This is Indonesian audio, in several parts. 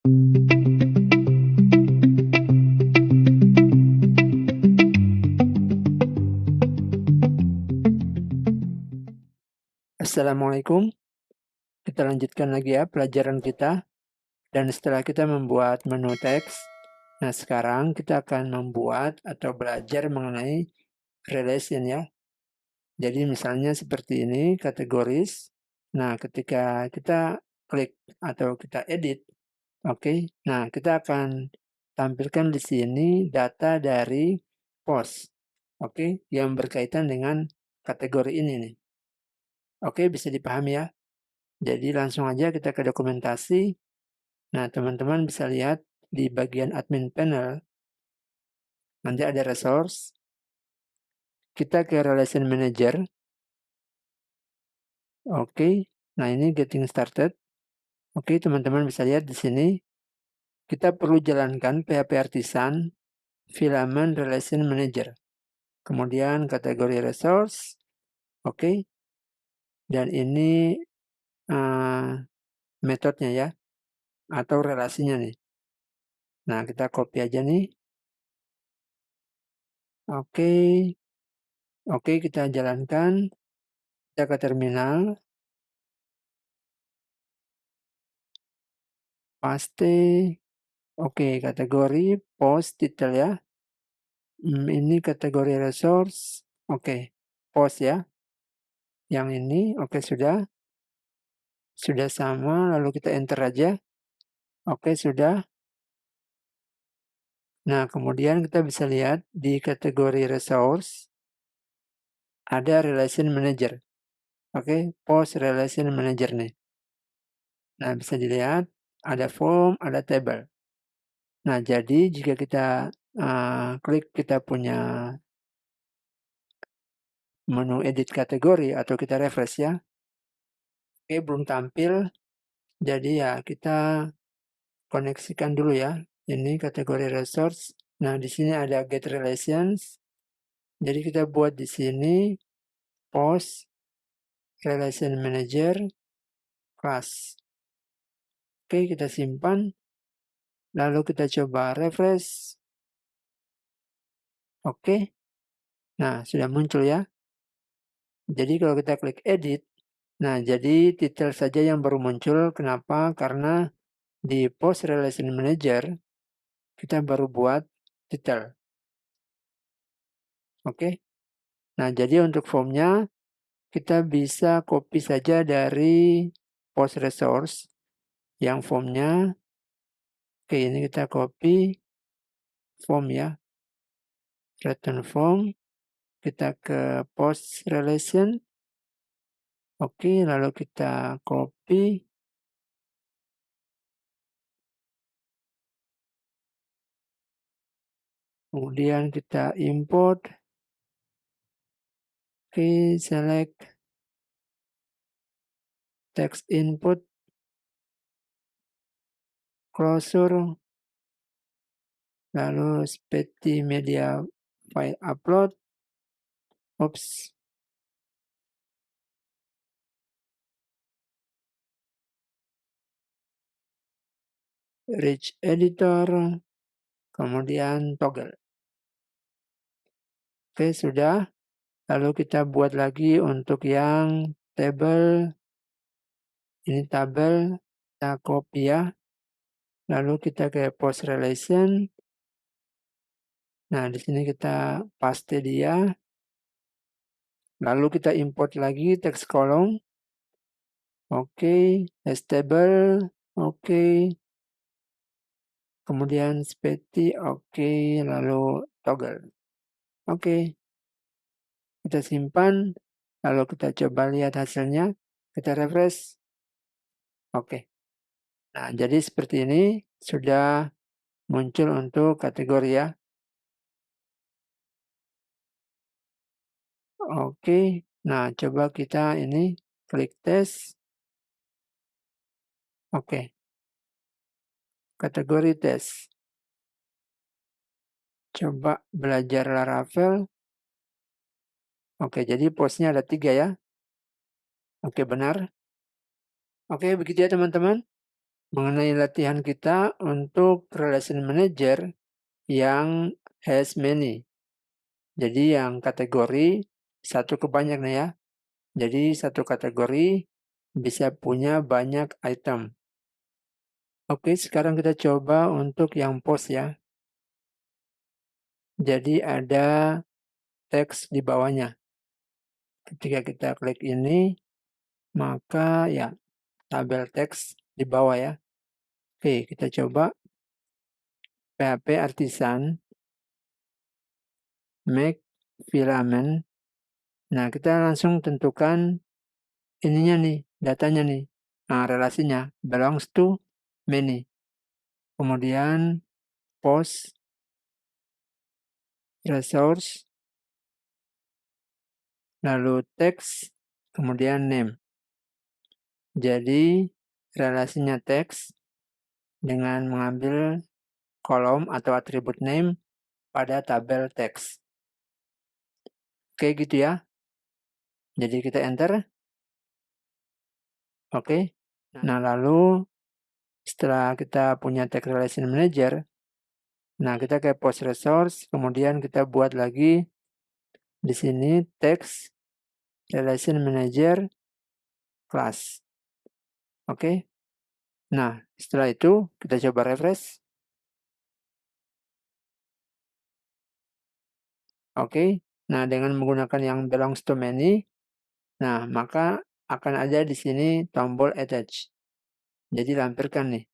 Assalamualaikum. Kita lanjutkan lagi ya pelajaran kita. Dan setelah kita membuat menu teks, nah sekarang kita akan membuat atau belajar mengenai relation ya. Jadi misalnya seperti ini, kategoris. Nah, ketika kita klik atau kita edit, oke. Nah, kita akan tampilkan di sini data dari post, oke, yang berkaitan dengan kategori ini nih. Oke, bisa dipahami ya. Jadi langsung aja kita ke dokumentasi. Nah, teman-teman bisa lihat di bagian admin panel, nanti ada resource. Kita ke relation manager. Oke, nah ini getting started. Oke, teman-teman bisa lihat di sini. Kita perlu jalankan PHP Artisan filament relation manager. Kemudian kategori resource. Oke. Dan ini metodenya ya. Atau relasinya nih. Nah, kita copy aja nih. Oke. Oke, kita jalankan. Kita ke terminal. Paste. Oke, kategori post title ya. Ini kategori resource. Oke, post ya. Yang ini, oke sudah. Sudah sama, lalu kita enter aja. Oke, sudah. Nah, kemudian kita bisa lihat di kategori resource ada relation manager. Oke, post relation manager nih. Nah, bisa dilihat ada form, ada table. Nah, jadi jika kita klik kita punya menu edit kategori atau kita refresh ya. Oke, belum tampil. Jadi ya kita koneksikan dulu ya. Ini kategori resource. Nah, di sini ada get relations. Jadi kita buat di sini post relation manager class. Oke, kita simpan. Lalu kita coba refresh. Oke. Nah, sudah muncul ya. Jadi kalau kita klik edit, nah jadi titel saja yang baru muncul. Kenapa? Karena di post relation manager kita baru buat titel. Oke. Nah, jadi untuk formnya kita bisa copy saja dari post resource yang formnya. Oke, ini kita copy form ya. Return form. Kita ke post relation. Oke, lalu kita copy. Kemudian kita import. Oke, select text input, closure, lalu seperti media file upload. Oops. Rich editor, kemudian toggle. Oke, sudah. Lalu kita buat lagi untuk yang table. Ini tabel, kita copy ya. Lalu kita ke post relation. Nah, di sini kita paste dia. Lalu kita import lagi text column. Oke, table. Oke. Kemudian seperti oke, lalu toggle. Oke. Kita simpan. Lalu kita coba lihat hasilnya. Kita refresh. Oke. Nah, jadi seperti ini sudah muncul untuk kategori ya. Oke. Nah, coba kita ini klik tes. Oke. Kategori tes. Coba belajar Laravel. Oke, jadi postnya ada 3 ya. Oke, benar. Oke, begitu ya teman-teman. mengenai latihan kita untuk relation manager yang has many. Jadi yang kategori satu ke banyak nih ya. Jadi satu kategori bisa punya banyak item. Oke, sekarang kita coba untuk yang post ya. Jadi ada teks di bawahnya. Ketika kita klik ini, maka ya tabel teks di bawah ya. Oke, kita coba PHP Artisan make filament. Nah, kita langsung tentukan ininya nih, datanya nih. Nah, relasinya belongs to many. Kemudian post resource, lalu teks, kemudian name. Jadi relasinya teks dengan mengambil kolom atau atribut name pada tabel teks. Oke gitu ya. Jadi kita enter. Oke. Nah lalu setelah kita punya text relation manager, nah kita ke post resource, kemudian kita buat lagi di sini text relation manager class. Oke. Nah setelah itu kita coba refresh. Oke. Nah dengan menggunakan yang belongs to many, nah maka akan ada di sini tombol attach. Jadi lampirkan nih.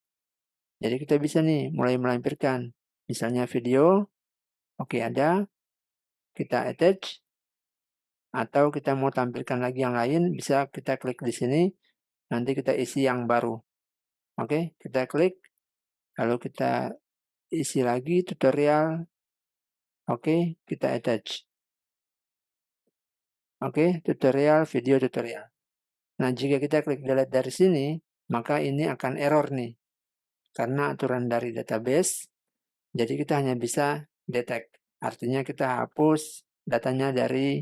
Jadi kita bisa nih mulai melampirkan. Misalnya video, oke ada, kita attach, atau kita mau tampilkan lagi yang lain, bisa kita klik di sini, nanti kita isi yang baru. Oke, kita klik, lalu kita isi lagi tutorial, oke, kita attach. Oke, tutorial, video tutorial. Nah, jika kita klik delete dari sini, maka ini akan error nih. Karena aturan dari database, jadi kita hanya bisa detect. Artinya kita hapus datanya dari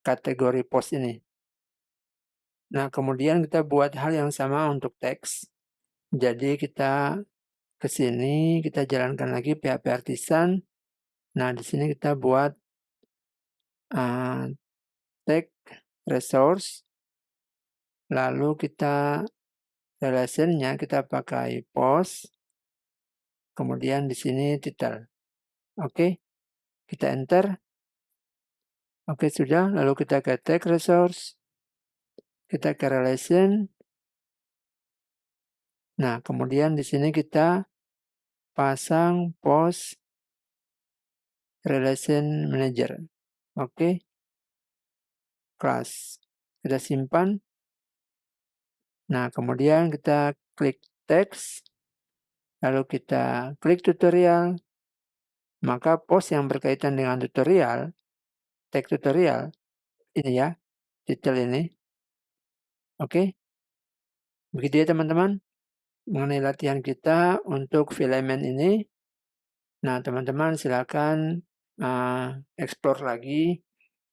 kategori post ini. Nah, kemudian kita buat hal yang sama untuk teks. Jadi kita ke sini, kita jalankan lagi PHP Artisan. Nah, di sini kita buat tag resource. Lalu kita relationnya kita pakai post. Kemudian di sini title. Oke, kita enter. Oke, sudah. Lalu kita ke tag resource. Kita ke relation. Nah, kemudian di sini kita pasang post relation manager. Oke. Class. Kita simpan. Nah, kemudian kita klik text. Lalu kita klik tutorial. Maka post yang berkaitan dengan tutorial, tag tutorial, ini ya, title ini. Oke. Begitu ya teman-teman. Mengenai latihan kita untuk filament ini. Nah, teman-teman silakan explore lagi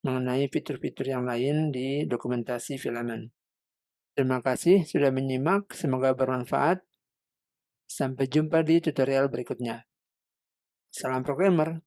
mengenai fitur-fitur yang lain di dokumentasi filament. Terima kasih sudah menyimak, semoga bermanfaat. Sampai jumpa di tutorial berikutnya. Salam programmer.